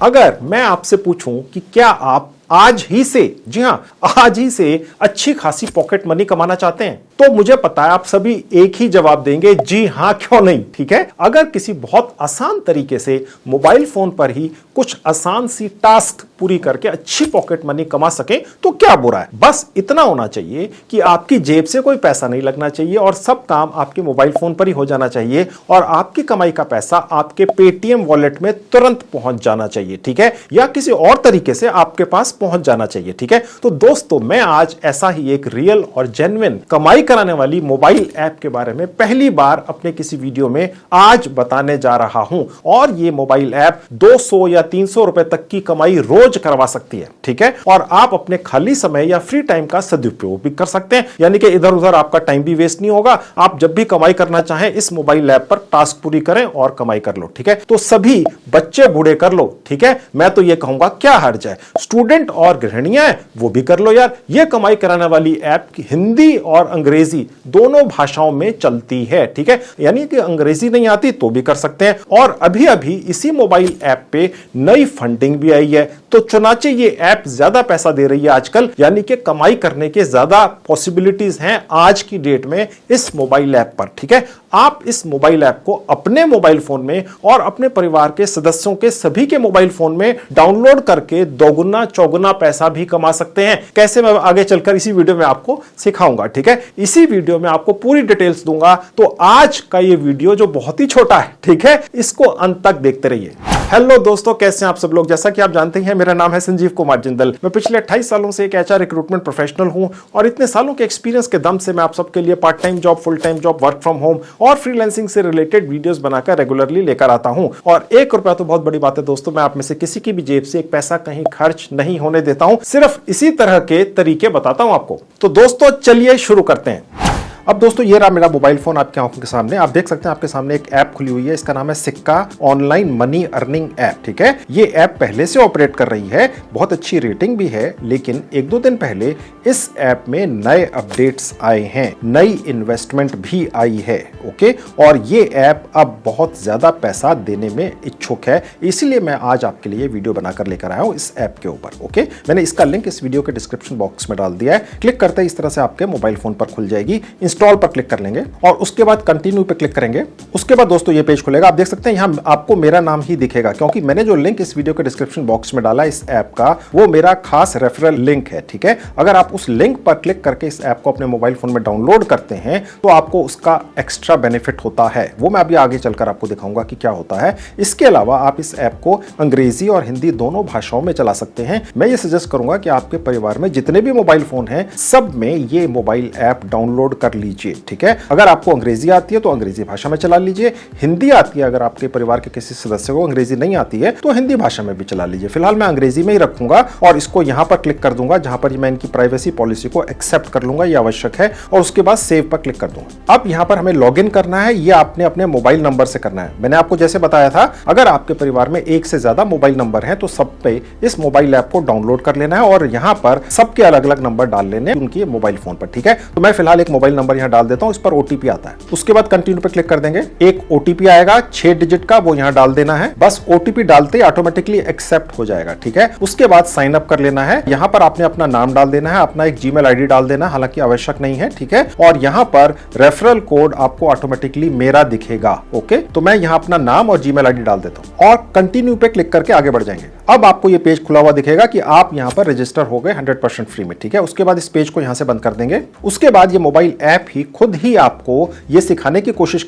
अगर मैं आपसे पूछूं कि क्या आप आज ही से, जी हां, आज ही से अच्छी खासी पॉकेट मनी कमाना चाहते हैं, तो मुझे पता है आप सभी एक ही जवाब देंगे, जी हां, क्यों नहीं। ठीक है, अगर किसी बहुत आसान तरीके से मोबाइल फोन पर ही कुछ आसान सी टास्क पूरी करके अच्छी पॉकेट मनी कमा सकें तो क्या बुरा है। बस इतना होना चाहिए कि आपकी जेब से कोई पैसा नहीं लगना चाहिए और सब काम आपके मोबाइल फोन पर ही हो जाना चाहिए और आपकी कमाई का पैसा आपके पेटीएम वॉलेट में तुरंत पहुंच जाना चाहिए। ठीक है, या किसी और तरीके से आपके पास पहुंच जाना चाहिए। ठीक है, तो दोस्तों मैं आज ऐसा ही एक रियल और जेन्युइन कमाई कराने वाली मोबाइल ऐप के बारे में पहली बार अपने किसी वीडियो में आज बताने जा रहा हूं और ये मोबाइल ऐप 200 या 300 रुपए तक की कमाई रोज करवा सकती है। ठीक है, और आप अपने खाली समय या फ्री टाइम का सदुपयोग भी कर सकते हैं, यानी कि इधर उधर आपका टाइम भी वेस्ट नहीं होगा। आप जब भी कमाई करना चाहें इस मोबाइल ऐप पर टास्क पूरी करें और कमाई कर लो। ठीक है, तो सभी बच्चे बूढ़े कर लो। ठीक है, मैं तो ये कहूंगा क्या हर्ज है, स्टूडेंट और गृहिणियां हैं वो भी कर लो यार। ये कमाई कराने वाली ऐप हिंदी और अंग्रेजी दोनों भाषाओं में चलती है। ठीक है, यानी कि अंग्रेजी नहीं आती तो भी कर सकते हैं। और अभी अभी इसी मोबाइल ऐप पे नई फंडिंग भी आई है, तो चुनाचे ये ऐप ज्यादा पैसा दे रही है आजकल, यानी कि कमाई करने के ज्यादा पॉसिबिलिटीज हैं आज की डेट में इस मोबाइल ऐप पर। ठीक है, आप इस मोबाइल ऐप को अपने मोबाइल फोन में और अपने परिवार के सदस्यों के सभी के मोबाइल फोन में डाउनलोड करके दोगुना चौगुना पैसा भी कमा सकते हैं। कैसे, मैं आगे चलकर इसी वीडियो में आपको सिखाऊंगा। ठीक है, इसी वीडियो में आपको पूरी डिटेल्स दूंगा, तो आज का ये वीडियो जो बहुत ही छोटा है, ठीक है, इसको अंत तक देखते रहिए। हेलो दोस्तों, कैसे हैं आप सब लोग। जैसा कि आप जानते हैं मेरा नाम है संजीव कुमार जिंदल। मैं पिछले 28 सालों से एक एचआर रिक्रूटमेंट प्रोफेशनल हूं और इतने सालों के एक्सपीरियंस के दम से मैं आप सबके लिए part time job, full time job, work from home और फ्रीलांसिंग से रिलेटेड वीडियोस बनाकर रेगुलरली लेकर आता हूं। और 1 रुपया तो बहुत बड़ी बात है दोस्तों, मैं आप में से किसी की भी जेब से एक पैसा कहीं खर्च नहीं होने देता हूं, सिर्फ इसी तरह के तरीके बताता हूं आपको। तो दोस्तों चलिए शुरू करते हैं। अब दोस्तों ये रहा मेरा मोबाइल फोन आपकी आंखों के सामने। आप देख सकते हैं आपके सामने एक ऐप खुली हुई है, इसका नाम है सिक्का ऑनलाइन मनी अर्निंग ऐप। ठीक है, ये ऐप पहले से ऑपरेट कर रही है, बहुत अच्छी रेटिंग भी है, लेकिन 1-2 दिन पहले इस ऐप में नए अपडेट्स आए हैं, नई इन्वेस्टमेंट भी आई है। ओके, और ये ऐप अब बहुत ज्यादा पैसा देने में इच्छुक है, इसीलिए मैं आज आपके लिए वीडियो बनाकर लेकर आया हूं इस ऐप के ऊपर। ओके, मैंने इसका लिंक इस वीडियो के डिस्क्रिप्शन बॉक्स में डाल दिया है। क्लिक करते ही इस तरह से आपके मोबाइल फोन पर खुल जाएगी। इंस्टॉल पर क्लिक कर लेंगे और उसके बाद कंटिन्यू पे क्लिक करेंगे। उसके बाद दोस्तों ये पेज खुलेगा। आप देख सकते हैं यहां आपको मेरा नाम ही दिखेगा, क्योंकि मैंने जो लिंक इस वीडियो के डिस्क्रिप्शन बॉक्स में डाला इस ऐप का, वो मेरा खास रेफरल लिंक है। ठीक है, अगर आप उस लिंक पर क्लिक करके इस ऐप को अपने मोबाइल फोन में डाउनलोड करते हैं तो आपको उसका एक्स्ट्रा बेनिफिट होता है, वो मैं अभी आगे चलकर आपको दिखाऊंगा कि क्या होता है। इसके अलावा आप इस ऐप को अंग्रेजी और हिंदी दोनों भाषाओं में चला सकते हैं। मैं ये सजेस्ट करूंगा कि आपके परिवार में जितने भी मोबाइल फोन हैं सब में ये मोबाइल ऐप डाउनलोड कर लीजिए। ठीक है, अगर आपको अंग्रेजी आती है तो अंग्रेजी भाषा में चला लीजिए, हिंदी आती है अगर आपके परिवार के किसी सदस्य को अंग्रेजी नहीं आती है तो हिंदी भाषा में भी चला लीजिए। फिलहाल मैं अंग्रेजी में ही रखूंगा और इसको यहां पर क्लिक कर दूंगा, जहां पर मैं इनकी प्राइवेसी पॉलिसी को एक्सेप्ट कर लूंगा, ये आवश्यक है, और उसके बाद सेव पर क्लिक कर दूंगा। अब यहां पर हमें लॉग इन करना है, ये आपने अपने मोबाइल नंबर से करना है। मैंने आपको जैसे बताया था, अगर आपके परिवार में एक से ज्यादा मोबाइल नंबर है तो सब पे इस मोबाइल ऐप को डाउनलोड कर लेना है और यहां पर सबके अलग अलग नंबर डाल लेने उनके मोबाइल फोन पर। ठीक है, तो मैं फिलहाल एक मोबाइल नंबर यहां डाल देता हूं, इस पर ओटीपी आता है। उसके बाद कंटिन्यू पे क्लिक कर देंगे, एक ओटीपी आएगा 6 डिजिट का, वो यहां डाल देना है। बस ओटीपी डालते ही ऑटोमेटिकली एक्सेप्ट हो जाएगा। ठीक है, उसके बाद साइन अप कर लेना है। यहां पर आपने अपना नाम डाल देना है, अपना एक जीमेल आईडी डाल देना, हालांकि आवश्यक नहीं है। ठीक है, और यहां पर रेफरल कोड आपको ऑटोमेटिकली मेरा दिखेगा। ओके, तो मैं यहां अपना नाम और जीमेल आईडी डाल देता हूं और कंटिन्यू पे क्लिक करके आगे बढ़ जाएंगे। अब आपको ये पेज खुला हुआ दिखेगा कि आप यहां पर रजिस्टर हो गए 100% फ्री में। ठीक है, उसके बाद इस पेज को यहां से बंद कर देंगे। उसके बाद ये मोबाइल ऐप ही खुद ही आपको ये सिखाने की कोशिश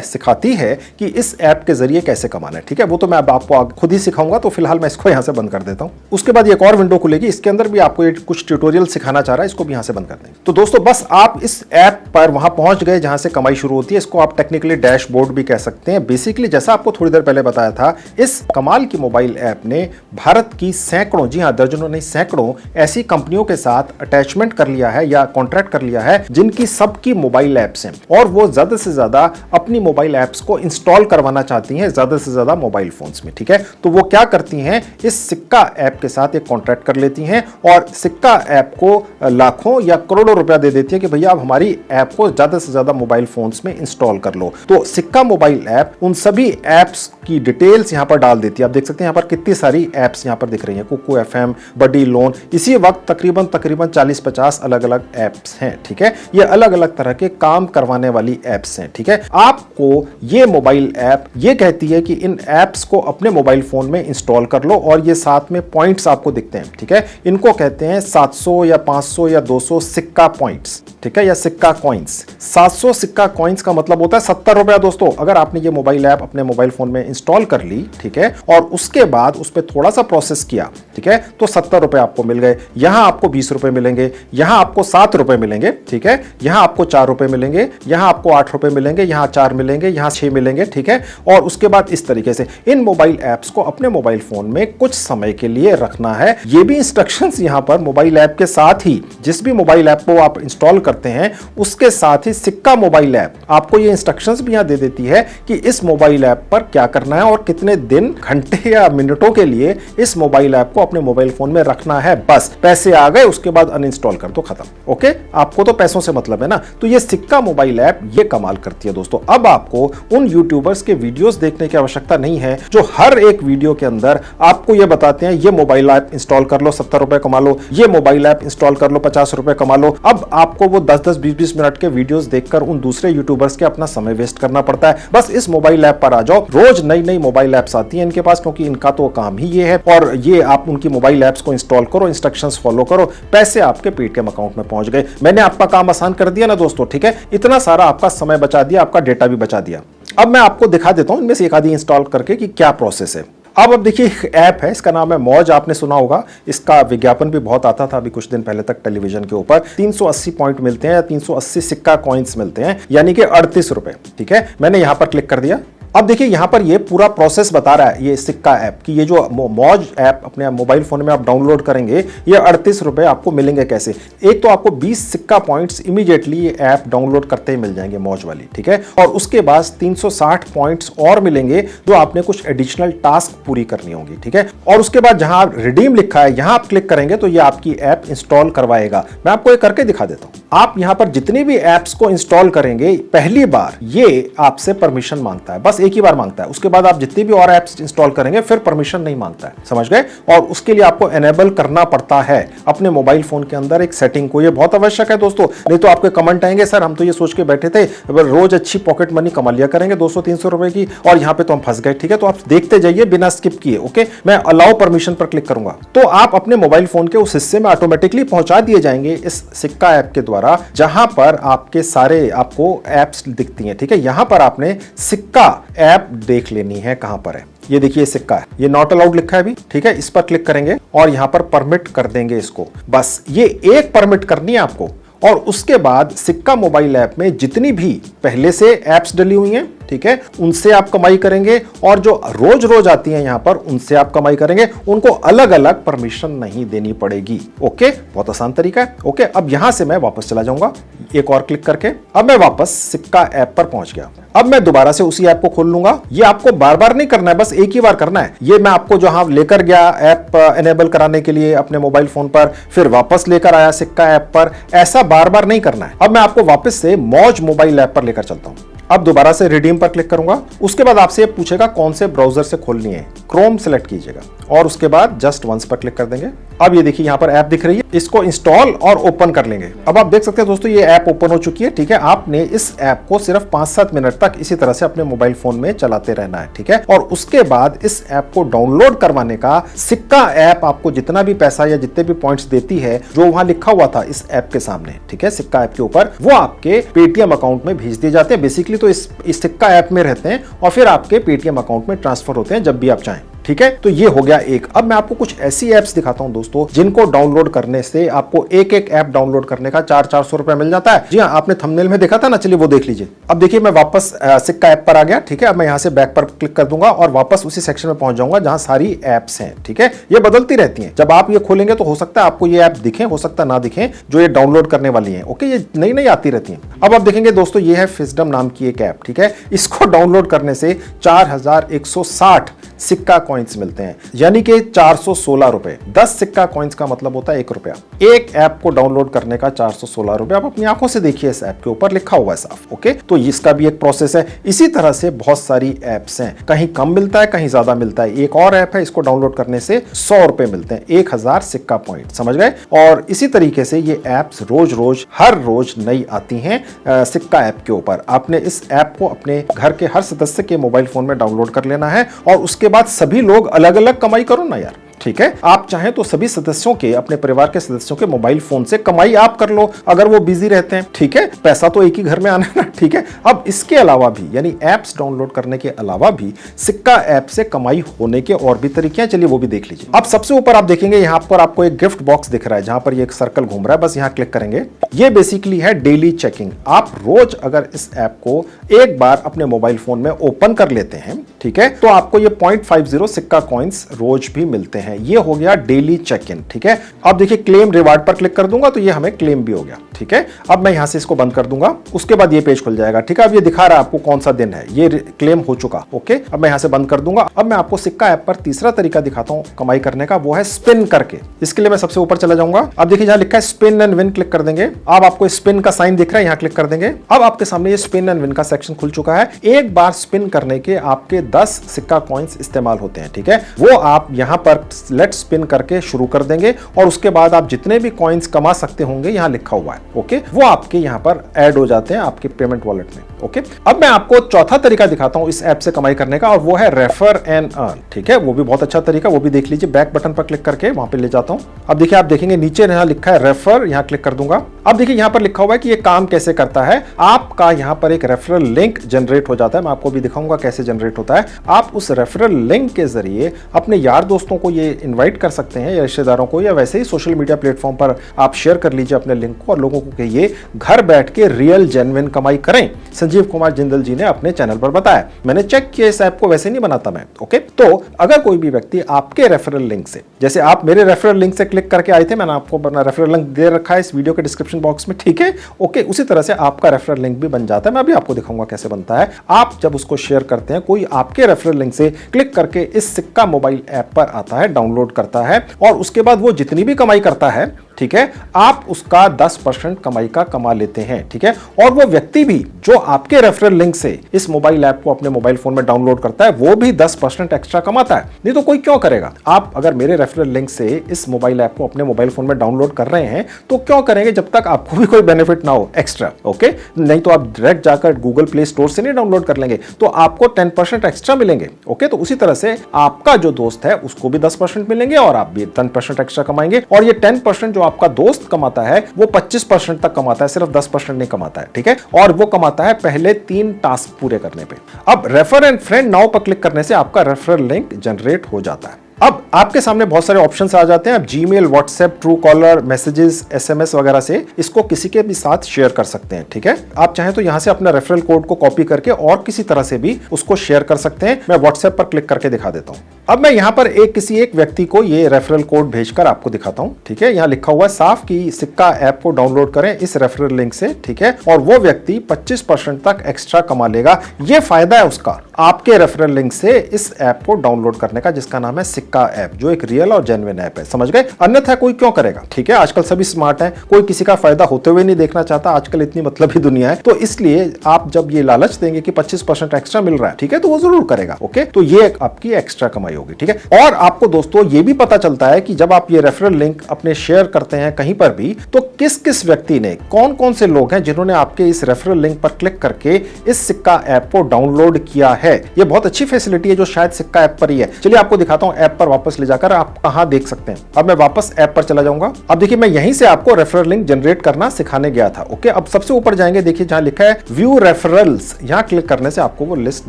सिखाती है कि इस ऐप के जरिए कैसे कमाना है। ठीक है, वो तो मैं अब आपको खुद ही सिखाऊंगा, तो फिलहाल मैं इसको यहां से बंद कर देता हूं। उसके बाद एक और विंडो खुलेगी, इसके अंदर भी आपको कुछ ट्यूटोरियल सिखाना चाह रहा है, इसको भी यहां से बंद कर देंगे। तो दोस्तों बस आप इस ऐप पर वहां पहुंच गए जहां से कमाई शुरू होती है। इसको आप टेक्निकली डैशबोर्ड भी कह सकते हैं। बेसिकली जैसा आपको थोड़ी देर पहले बताया था, इस कमाल की मोबाइल ऐप ने भारत की सैकड़ों, जी हां दर्जनों नहीं सैकड़ों ऐसी कंपनियों के साथ अटैचमेंट कर लिया है या कॉन्ट्रैक्ट कर लिया है, जिनकी सब सबकी मोबाइल ऐप्स हैं और वो ज्यादा से ज्यादा अपनी मोबाइल ऐप्स को इंस्टॉल करवाना चाहती हैं ज्यादा से ज्यादा मोबाइल फोन्स में, ठीक है। तो वो क्या करती हैं, इस सिक्का ऐप के साथ एक कॉन्ट्रैक्ट कर लेती हैं और सिक्का ऐप को लाखों या करोड़ों रुपया दे देती है कि भैया आप हमारी ऐप को ज्यादा से ज्यादा मोबाइल फोन्स में इंस्टॉल कर लो। तो सिक्का मोबाइल ऐप उन सभी ऐप्स की डिटेल्स यहां पर डाल देती है। आप देख सकते हैं यहां पर कितनी सारी ऐप्स यहां पर दिख रही हैं, कुकू एफएम, बडी लोन, इसी वक्त तकरीबन 40-50 अलग अलग ऐप्स हैं, ठीक है। ये अलग अलग तरह के काम करवाने वाली ऐप्स हैं, ठीक है। आपको ये मोबाइल ऐप ये कहती है कि इन ऐप्स को अपने मोबाइल फोन में इंस्टॉल कर लो और ये साथ में पॉइंट्स आपको दिखते हैं, ठीक है। इनको कहते हैं 700 या 500 या 200 सिक्का पॉइंट्स, ठीक है, या सिक्का कॉइंस। 700 सिक्का कॉइंस का मतलब होता है 70 रुपया दोस्तों। अगर आपने ये मोबाइल ऐप अपने मोबाइल फोन में इंस्टॉल कर ली, ठीक है, और उसके बाद उस पर थोड़ा सा प्रोसेस किया, ठीक है, तो 70 रुपए आपको मिल गए। यहां आपको 20 रुपए मिलेंगे, यहां आपको 7 रुपए मिलेंगे, ठीक है, यहां आपको 4 रुपए मिलेंगे, यहां आपको 8 रुपए मिलेंगे, यहां 4 मिलेंगे, यहां 6 मिलेंगे, ठीक है। और उसके बाद इस तरीके से इन मोबाइल ऐप्स को अपने मोबाइल फोन में कुछ समय के लिए रखना है। ये भी इंस्ट्रक्शंस यहां पर मोबाइल ऐप के साथ ही, जिस भी मोबाइल ऐप को आप इंस्टॉल करते हैं उसके साथ ही सिक्का मोबाइल ऐप आपको ये इंस्ट्रक्शंस भी यहां दे देती है कि इस मोबाइल ऐप पर क्या करना है और कितने दिन, घंटे या मिनटों के लिए इस मोबाइल ऐप को अपने मोबाइल फोन में रखना है। बस पैसे आ गए, उसके बाद अनइंस्टॉल कर दो, खत्म। ओके, आपको तो पैसों से मतलब है ना। तो ये सिक्का मोबाइल ऐप ये कमाल करती है दोस्तों। अब आपको उन यूट्यूबर्स के वीडियोस देखने की आवश्यकता नहीं है जो हर एक वीडियो के अंदर आपको ये बताते हैं ये मोबाइल ऐप इंस्टॉल कर लो 70 रुपए कमा लो, ये मोबाइल ऐप इंस्टॉल कर लो 50 रुपए कमा लो। अब आपको वो 10-10, 20-20 मिनट के वीडियोस देखकर उन दूसरे यूट्यूबर्स के अपना समय वेस्ट करना पड़ता है। बस इस मोबाइल ऐप पर आ जाओ, रोज नई नई मोबाइल ऐप्स आती हैं इनके पास, क्योंकि इनका तो काम ही ये है। और ये आप उनकी मोबाइल ऐप्स को इंस्टॉल करो, इंस्ट्रक्शंस फॉलो करो, पैसे आपके पेटीएम अकाउंट में पहुंच गए। मैंने आपका काम आसान कर दिया ना दोस्तों, ठीक है। इतना सारा आपका समय बचा दिया, आपका डेटा भी बचा दिया। अब मैं आपको दिखा देता हूं इनमें से एक आधी इंस्टॉल करके कि क्या प्रोसेस है। अब देखिए एक ऐप है, इसका नाम है मौज, आपने सुना होगा। इसका विज्ञापन भी बहुत आता था अभी कुछ दिन पहले तक टेलीविजन के ऊपर। 380 पॉइंट मिलते हैं या 380 सिक्का कॉइन्स मिलते हैं, यानी कि 38 रुपए, ठीक है। मैंने यहां पर क्लिक कर दिया। अब देखिए यहां पर ये पूरा प्रोसेस बता रहा है ये सिक्का ऐप की, ये जो मौज ऐप अपने मोबाइल फोन में आप डाउनलोड करेंगे, ये 38 रुपए आपको मिलेंगे कैसे। एक तो आपको 20 सिक्का पॉइंट्स इमीडिएटली ये ऐप डाउनलोड करते ही मिल जाएंगे मौज वाली, ठीक है। और उसके बाद 360 पॉइंट्स और मिलेंगे जो आपने कुछ एडिशनल टास्क पूरी करनी होगी, ठीक है। और उसके बाद जहां रिडीम लिखा है यहां आप क्लिक करेंगे तो ये आपकी ऐप इंस्टॉल करवाएगा। मैं आपको ये करके दिखा देता हूं। आप यहां पर जितनी भी ऐप्स को इंस्टॉल करेंगे पहली बार ये आपसे परमिशन मांगता है, बस एक ही बार मांगता है। उसके बाद आप जितनी भी और ऐप्स इंस्टॉल करेंगे फिर परमिशन नहीं मांगता है, समझ गए। और उसके लिए आपको एनेबल करना पड़ता है अपने मोबाइल फोन के अंदर एक सेटिंग को, ये बहुत आवश्यक है दोस्तों। नहीं तो आपके कमेंट आएंगे सर हम तो ये सोच के बैठे थे रोज अच्छी पॉकेट मनी कमा लिया करेंगे 200-300 रुपए की, और यहां पे तो हम फंस गए, ठीक है। तो आप देखते जाइए बिना स्किप किए। ओके, मैं अलाउ परमिशन पर क्लिक करूंगा तो आप अपने मोबाइल फोन के उस हिस्से में ऑटोमेटिकली पहुंचा दिए जाएंगे इस सिक्का ऐप के द्वारा, जहां पर आपके सारे आपको ऐप्स दिखती हैं, ठीक है। यहां पर आपने सिक्का ऐप देख लेनी है कहां पर है। ये देखिए सिक्का है, ये नॉट अलाउड लिखा है अभी, ठीक है। इस पर क्लिक करेंगे और यहां पर परमिट कर देंगे इसको। बस ये एक परमिट करनी है आपको, और उसके बाद सिक्का मोबाइल ऐप में जितनी भी पहले से ऐप्स डली हुई हैं, ठीक है, उनसे आप कमाई करेंगे, और जो रोज रोज आती हैं यहां पर उनसे आप कमाई करेंगे। उनको अलग अलग परमिशन नहीं देनी पड़ेगी। ओके, बहुत आसान तरीका है। ओके, अब यहां से मैं वापस चला जाऊंगा एक और क्लिक करके। अब मैं वापस सिक्का ऐप पर पहुंच गया। अब मैं दोबारा से उसी ऐप को खोल लूंगा। ये आपको बार बार नहीं करना है, बस एक ही बार करना है। ये मैं आपको जहां लेकर गया ऐप एनेबल कराने के लिए अपने मोबाइल फोन पर, फिर वापस लेकर आया सिक्का ऐप पर, ऐसा बार बार नहीं करना है। अब मैं आपको वापस से मौज मोबाइल ऐप पर लेकर चलता हूं। अब दोबारा से रिडीम पर क्लिक करूंगा। उसके बाद आपसे पूछेगा कौन से ब्राउजर से खोलनी है, क्रोम सेलेक्ट कीजिएगा और उसके बाद जस्ट वंस पर क्लिक कर देंगे। अब ये देखिए यहां पर ऐप दिख रही है, इसको इंस्टॉल और ओपन कर लेंगे। अब आप देख सकते हैं दोस्तों ये ऐप ओपन हो चुकी है, ठीक है। आपने इस ऐप को सिर्फ 5-7 मिनट तक इसी तरह से अपने मोबाइल फोन में चलाते रहना है, ठीक है। और उसके बाद इस ऐप को डाउनलोड करवाने का सिक्का ऐप आपको जितना भी पैसा या जितने भी पॉइंट्स देती है, जो वहां लिखा हुआ था इस ऐप के सामने, ठीक है, सिक्का ऐप के ऊपर, वो आपके पेटीएम अकाउंट में भेज दिए जाते हैं। बेसिकली तो इस सिक्का ऐप में रहते हैं और फिर आपके पेटीएम अकाउंट में ट्रांसफर होते हैं जब भी आप चाहें। ठीक है, तो ये हो गया एक। अब मैं आपको कुछ ऐसी एप्स दिखाता हूं दोस्तों जिनको डाउनलोड करने से आपको एक एक ऐप डाउनलोड करने का 400 रुपए मिल जाता है। जी हाँ, आपने थंबनेल में देखा था ना, चलिए वो देख लीजिए। अब देखिए मैं वापस सिक्का ऐप पर आ गया। ठीक है, अब मैं यहां से बैक पर क्लिक कर दूंगा और वापस उसी सेक्शन में पहुंच जाऊंगा जहां सारी एप्स हैं। ठीक है, ये बदलती रहती हैं। जब आप ये खोलेंगे तो हो सकता है आपको ये ऐप दिखे, हो सकता है ना दिखे, जो ये डाउनलोड करने वाली है। ओके, ये नई नई आती रहती हैं। अब आप देखेंगे दोस्तों, ये है फिजडम नाम की एक ऐप। ठीक है, इसको डाउनलोड करने से 4160 सिक्का कॉइन्स मिलते हैं, यानी कि 416 रुपए। 10 सिक्का कॉइन्स का मतलब होता है 1 रुपया। एक ऐप को डाउनलोड करने का 416 रुपए। आप अपनी आंखों से देखिए, इस ऐप के ऊपर लिखा हुआ है साफ। ओके, तो इसका भी एक प्रोसेस है। इसी तरह से बहुत सारी एप्स हैं, कहीं कम मिलता है, कहीं ज्यादा मिलता है। एक और ऐप है, इसको डाउनलोड करने से 100 रुपए मिलते हैं, 1000 सिक्का पॉइंट। समझ गए? और इसी तरीके से ये एप्स रोज रोज हर रोज नई आती हैं सिक्का ऐप के ऊपर। आपने इस ऐप को अपने घर के हर सदस्य के मोबाइल फोन में डाउनलोड कर लेना है और उसके बाद सभी लोग अलग अलग कमाई करो ना यार। ठीक है, आप चाहें तो सभी सदस्यों के, अपने परिवार के सदस्यों के मोबाइल फोन से कमाई आप कर लो अगर वो बिजी रहते हैं। ठीक है, पैसा तो एक ही घर में आना है ना। ठीक है, अब इसके अलावा भी, यानी एप्स डाउनलोड करने के अलावा भी सिक्का ऐप से कमाई होने के और भी तरीके हैं। चलिए वो भी देख लीजिए। अब सबसे ऊपर आप देखेंगे, यहां पर आपको एक गिफ्ट बॉक्स दिख रहा है जहां पर ये एक सर्कल घूम रहा है, बस यहां क्लिक करेंगे। ये बेसिकली है डेली चेकिंग। आप रोज अगर इस ऐप को एक बार अपने मोबाइल फोन में ओपन कर लेते हैं, ठीक है, तो आपको ये 0.50 सिक्का कॉइन्स रोज भी मिलते हैं। ये हो गया डेली चेक इन। ठीक है, अब देखिए क्लेम रिवार्ड पर क्लिक कर दूंगा तो ये हमें क्लेम भी हो गया। ठीक है, अब मैं यहां से इसको बंद कर दूंगा, उसके बाद ये पेज खुल जाएगा। ठीक है, अब ये दिखा रहा है आपको कौन सा दिन है, ये क्लेम हो चुका। ओके, अब मैं यहां से बंद कर दूंगा। अब मैं आपको सिक्का ऐप पर तीसरा तरीका दिखाता हूं कमाई करने का, वो है स्पिन करके। इसके लिए मैं सबसे ऊपर चला जाऊंगा। अब देखिए जहां लिखा है स्पिन एंड विन, क्लिक कर देंगे। अब आपको स्पिन का साइन दिख रहा है, यहां क्लिक कर देंगे। अब आपके सामने ये स्पिन एंड विन का सेक्शन खुल चुका है। एक बार स्पिन करने के आपके 10 सिक्का कॉइन्स इस्तेमाल होते हैं। ठीक है, वो आप यहां पर लेट स्पिन करके शुरू कर देंगे और उसके बाद आप जितने भी कॉइन्स कमा सकते होंगे, यहां लिखा हुआ है, ओके, वो आपके यहां पर ऐड हो जाते हैं आपके पेमेंट वॉलेट में। ओके, अब मैं आपको चौथा तरीका दिखाता हूं इस ऐप से कमाई करने का, और वो है रेफर एंड अर्न। ठीक है, वो भी बहुत अच्छा तरीका, वो भी देख लीजिए। बैक बटन पर क्लिक करके वहां पे ले जाता हूं। अब देखिए, आप देखेंगे नीचे यहां लिखा है रेफर, यहां क्लिक कर दूंगा। अब देखिए यहां पर लिखा हुआ है कि ये काम कैसे करता है। आपका यहां पर एक रेफरल लिंक जनरेट हो जाता है। मैं आपको भी दिखाऊंगा कैसे जनरेट होता है। आप उस रेफरल लिंक के जरिए अपने यार दोस्तों को ये इन्वाइट कर सकते हैं, या रिश्तेदारों को, या वैसे ही सोशल मीडिया प्लेटफॉर्म पर आप शेयर कर लीजिए अपने लिंक को और लोगों को कहिए घर बैठ के रियल जेन्युइन कमाई करें। संजीव कुमार जिंदल जी ने अपने चैनल पर बताया, मैंने चेक किया, इस ऐप को वैसे नहीं बनाता मैं। ओके, तो अगर कोई भी व्यक्ति आपके रेफरल लिंक से, जैसे आप मेरे रेफरल लिंक से क्लिक करके आए थे, मैंने आपको अपना रेफरल लिंक दे रखा है इस वीडियो के डिस्क्रिप्शन बॉक्स में। ठीक है, ओके, उसी तरह से आपका रेफरल लिंक भी बन जाता है। मैं अभी आपको दिखाऊंगा कैसे बनता है। आप जब उसको शेयर करते हैं, कोई आपके रेफरल लिंक से क्लिक करके इस सिक्का मोबाइल ऐप पर आता है, डाउनलोड करता है, और उसके बाद वो जितनी भी कमाई करता है, ठीक है, आप उसका 10% कमाई का कमा लेते हैं। ठीक है, और वो व्यक्ति भी जो आपके रेफरल लिंक से इस मोबाइल ऐप को अपने मोबाइल फोन में डाउनलोड करता है, वो भी 10% एक्स्ट्रा कमाता है। नहीं तो कोई क्यों करेगा? आप अगर मेरे रेफरल लिंक से इस मोबाइल ऐप को अपने मोबाइल फोन में डाउनलोड कर रहे हैं तो क्यों करेंगे जब तक आपको भी कोई बेनिफिट ना हो एक्स्ट्रा। ओके, नहीं तो आप डायरेक्ट जाकर गूगल प्ले स्टोर से नहीं डाउनलोड कर लेंगे तो आपको 10% एक्स्ट्रा मिलेंगे। ओके, तो उसी तरह से आपका जो दोस्त है उसको भी 10% मिलेंगे और आप भी 10% एक्स्ट्रा कमाएंगे। और ये 10% जो आपका दोस्त कमाता है वो 25% तक कमाता है, सिर्फ 10% नहीं कमाता है। ठीक है, और वो कमाता है पहले 3 टास्क पूरे करने पे। अब रेफर एंड फ्रेंड नाउ पर क्लिक करने से आपका रेफरल लिंक जनरेट हो जाता है। अब आपके सामने बहुत सारे ऑप्शंस आ जाते हैं। आप Gmail, WhatsApp, true collar, messages, SMS वगैरह से इसको किसी के भी साथ शेयर कर सकते हैं। ठीक है, आप चाहें तो यहां से अपना रेफरल कोड को कॉपी करके और किसी तरह से भी उसको शेयर कर सकते हैं। मैं व्हाट्सएप पर क्लिक करके दिखा देता हूं। अब मैं यहां पर किसी एक व्यक्ति को ये रेफरल कोड भेजकर आपको दिखाता हूं। ठीक है, यहां लिखा हुआ है साफ कि सिक्का ऐप को डाउनलोड करें इस रेफरल लिंक से। ठीक है, और वो व्यक्ति 25% तक एक्स्ट्रा कमा लेगा। ये फायदा है उसका आपके रेफरल लिंक से इस ऐप को डाउनलोड करने का, जिसका नाम है सिक्का ऐप, जो एक रियल और जेन्युइन ऐप है। समझ गए? अन्यथा कोई क्यों करेगा? ठीक है, आजकल सभी स्मार्ट हैं, कोई किसी का फायदा होते हुए नहीं देखना चाहता। आजकल इतनी मतलबी दुनिया है, तो इसलिए आप जब ये लालच देंगे कि 25% एक्स्ट्रा मिल रहा है, ठीक है, तो वो जरूर करेगा। ओके, तो ये आपकी एक्स्ट्रा कमाई होगी। ठीक है, और आपको दोस्तों ये भी पता चलता है कि जब आप ये रेफरल लिंक अपने शेयर करते हैं कहीं पर भी, तो किस किस व्यक्ति ने, कौन कौन से लोग हैं जिन्होंने आपके इस रेफरल लिंक पर क्लिक करके इस सिक्का ऐप को डाउनलोड किया है। ये बहुत अच्छी फैसिलिटी है जो शायद सिक्का ऐप पर ही है। चलिए आपको दिखाता हूं। ऐप पर वापस वापस ले जाकर आप कहां देख सकते हैं। अब मैं वापस ऐप पर चला जाऊंगा। अब देखिए मैं यहीं से आपको रेफरल लिंक जनरेट करना सिखाने गया था। ओके, अब सबसे ऊपर जाएंगे, देखिए जहां लिखा है व्यू रेफरल्स, यहां क्लिक करने से आपको वो लिस्ट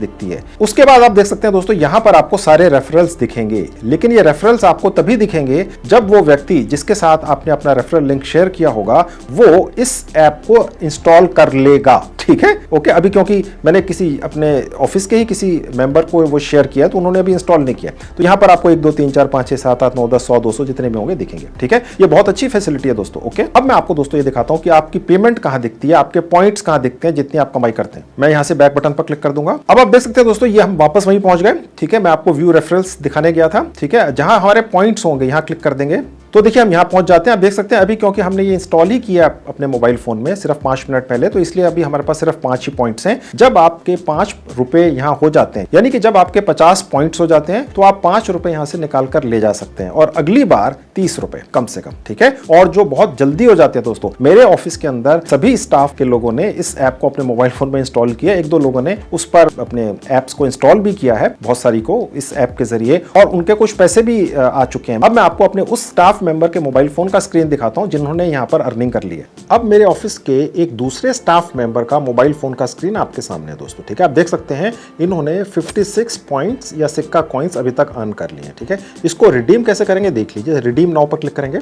दिखती है। उसके बाद आप देख सकते हैं दोस्तों, यहां पर आपको सारे रेफरल्स दिखेंगे, लेकिन ये रेफरल्स आपको तभी दिखेंगे जब वो व्यक्ति जिसके साथ आपने अपना रेफरल लिंक शेयर किया होगा वो इस ऐप को इंस्टॉल कर लेगा। ठीक है, ओके। अभी क्योंकि मैंने किसी अपने ऑफिस के ही किसी मेंबर को वो शेयर किया तो उन्होंने अभी इंस्टॉल नहीं किया, तो यहां पर आपको 1 2 3 4 5 6 7 8 9 10 100 200 जितने भी होंगे दिखेंगे। ठीक है, ये बहुत अच्छी फैसिलिटी है दोस्तों। ओके, अब मैं आपको दोस्तों ये दिखाता हूं कि आपकी पेमेंट कहां दिखती है, आपके पॉइंट्स कहां दिखते हैं जितनी आप कमाई करते हैं। मैं यहां से बैक बटन पर क्लिक कर दूंगा। अब आप देख सकते हैं दोस्तों, ये हम वापस वहीं पहुंच गए। ठीक है, मैं आपको व्यू रेफरल्स दिखाने गया था। ठीक है, जहां हमारे पॉइंट्स होंगे यहां क्लिक कर देंगे तो देखिए हम यहां पहुंच जाते हैं। आप देख सकते हैं अभी क्योंकि हमने ये इंस्टॉल ही किया अपने मोबाइल फोन में सिर्फ 5 मिनट पहले, तो इसलिए अभी हमारे पास सिर्फ 5 ही पॉइंट्स हैं। जब आपके 5 रुपए यहां हो जाते हैं, यानी कि जब आपके 50 पॉइंट्स हो जाते हैं तो आप 5 रुपए यहां से निकाल कर ले जा सकते हैं और अगली बार 30 रुपए कम से कम। ठीक है, और जो बहुत जल्दी हो जाते हैं दोस्तों, मेरे ऑफिस के अंदर सभी स्टाफ के लोगों ने इस ऐप को अपने मोबाइल फोन में इंस्टॉल किया। 1 2 लोगों ने उस पर अपने एप्स को इंस्टॉल भी किया है, बहुत सारी को इस ऐप के जरिए, और उनके कुछ पैसे भी आ चुके हैं। अब मैं आपको अपने उस स्टाफ मेंबर के मोबाइल फोन का स्क्रीन दिखाता हूं जिन्होंने यहां पर अर्निंग कर ली है। अब मेरे ऑफिस के एक दूसरे स्टाफ मेंबर का मोबाइल फोन का स्क्रीन आपके सामने है दोस्तों। ठीक है, आप देख सकते हैं इन्होंने 56 पॉइंट्स या सिक्का कॉइंस अभी तक अर्न कर लिए हैं। ठीक है, इसको रिडीम कैसे करेंगे देख लीजिए। रिडीम नाउ पर क्लिक करेंगे,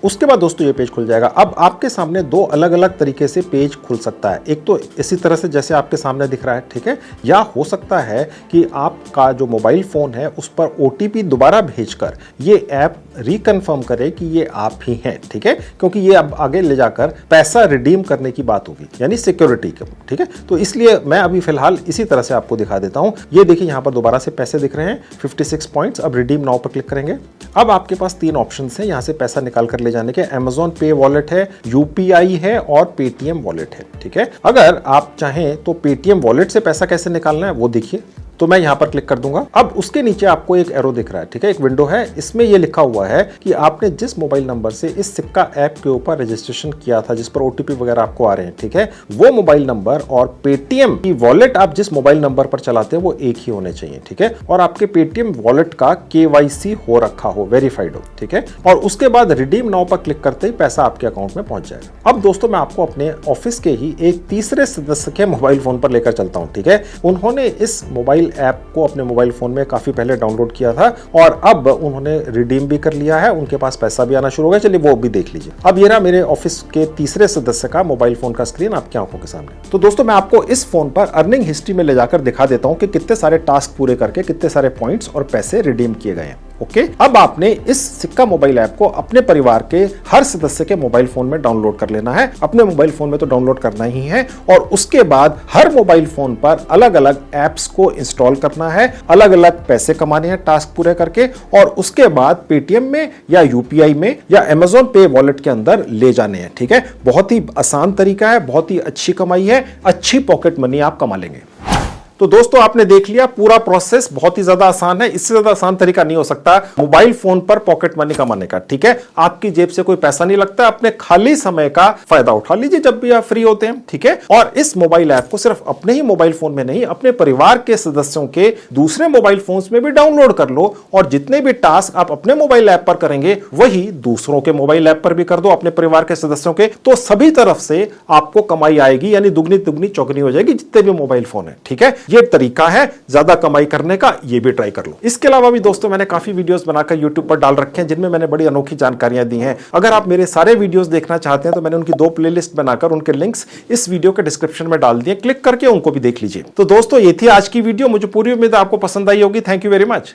उसके बाद दोस्तों ये पेज खुल जाएगा। अब आपके सामने 2 अलग अलग तरीके से पेज खुल सकता है। एक तो इसी तरह से जैसे आपके सामने दिख रहा है, ठीक है, या हो सकता है कि आपका जो मोबाइल फोन है उस पर OTP दोबारा भेजकर ये ऐप रिकन्फर्म करे कि ये आप ही हैं। ठीक है, क्योंकि ये अब आगे ले जाकर पैसा रिडीम करने की बात होगी, यानी सिक्योरिटी की। ठीक है, तो इसलिए मैं अभी फिलहाल इसी तरह से आपको दिखा देता हूं। ये देखिए यहां पर दोबारा से पैसे दिख रहे हैं 56 पॉइंट्स। अब रिडीम नाउ पर क्लिक करेंगे। अब आपके पास 3 ऑप्शन है यहां से पैसा निकाल कर ले जाने के। Amazon पे वॉलेट है, UPI है और पेटीएम वॉलेट है। ठीक है, अगर आप चाहें तो पेटीएम वॉलेट से पैसा कैसे निकालना है वो देखिए, तो मैं यहां पर क्लिक कर दूंगा। अब उसके नीचे आपको एक एरो दिख रहा है। ठीक है, एक विंडो है, इसमें यह लिखा हुआ है कि आपने जिस मोबाइल नंबर से इस सिक्का ऐप के ऊपर रजिस्ट्रेशन किया था, जिस पर OTP वगैरह आपको आ रहे हैं, ठीक है, वो मोबाइल नंबर और पेटीएम की वॉलेट आप जिस मोबाइल नंबर पर चलाते हैं वो एक ही होने चाहिए। ठीक है, और आपके पेटीएम वॉलेट का KYC हो रखा हो, वेरीफाइड हो। ठीक है, और उसके बाद रिडीम नाउ पर क्लिक करते ही पैसा आपके अकाउंट में पहुंच जाएगा। अब दोस्तों मैं आपको अपने ऑफिस के ही एक तीसरे सदस्य के मोबाइल फोन पर लेकर चलता हूं। ठीक है, उन्होंने इस मोबाइल ऐप को अपने मोबाइल फोन में काफी पहले डाउनलोड किया था और अब उन्होंने रिडीम भी कर लिया है, उनके पास पैसा भी आना शुरू हो गया। चलिए वो भी देख लीजिए। अब ये रहा मेरे ऑफिस के तीसरे सदस्य का मोबाइल फोन का स्क्रीन आपकी आंखों के सामने। तो दोस्तों मैं आपको इस फोन पर अर्निंग हिस्ट्री में ले जाकर दिखा देता हूं कि कितने सारे टास्क पूरे करके कितने सारे पॉइंट्स और पैसे रिडीम किए गए हैं। ओके, अब आपने इस सिक्का मोबाइल ऐप को अपने परिवार के हर सदस्य के मोबाइल फोन में डाउनलोड कर लेना है। अपने मोबाइल फोन में तो डाउनलोड करना ही है, और उसके बाद हर मोबाइल फोन पर अलग अलग ऐप्स को इंस्टॉल करना है, अलग अलग पैसे कमाने हैं टास्क पूरे करके, और उसके बाद पेटीएम में या UPI में या Amazon पे वॉलेट के अंदर ले जाने हैं। ठीक है, बहुत ही आसान तरीका है, बहुत ही अच्छी कमाई है, अच्छी पॉकेट मनी आप कमा लेंगे। तो दोस्तों आपने देख लिया पूरा प्रोसेस बहुत ही ज्यादा आसान है, इससे ज्यादा आसान तरीका नहीं हो सकता मोबाइल फोन पर पॉकेट मनी कमाने का। ठीक है, आपकी जेब से कोई पैसा नहीं लगता, अपने खाली समय का फायदा उठा लीजिए जब भी आप फ्री होते हैं। ठीक है, और इस मोबाइल ऐप को सिर्फ अपने ही मोबाइल फोन में नहीं, अपने परिवार के सदस्यों के दूसरे मोबाइल फोन में भी डाउनलोड कर लो, और जितने भी टास्क आप अपने मोबाइल ऐप पर करेंगे वही दूसरों के मोबाइल ऐप पर भी कर दो, अपने परिवार के सदस्यों के, तो सभी तरफ से आपको कमाई आएगी, यानी दुगनी दुगनी चौगनी हो जाएगी जितने भी मोबाइल फोन है। ठीक है, ये तरीका है ज्यादा कमाई करने का, ये भी ट्राई कर लो। इसके अलावा भी दोस्तों मैंने काफी वीडियोस बनाकर YouTube पर डाल रखे हैं जिनमें मैंने बड़ी अनोखी जानकारियां दी हैं। अगर आप मेरे सारे वीडियोस देखना चाहते हैं तो मैंने उनकी 2 प्लेलिस्ट बनाकर उनके लिंक्स इस वीडियो के डिस्क्रिप्शन में डाल दिए, क्लिक करके उनको भी देख लीजिए। तो दोस्तों ये थी आज की वीडियो, मुझे पूरी उम्मीद है आपको पसंद आई होगी। Thank you very much.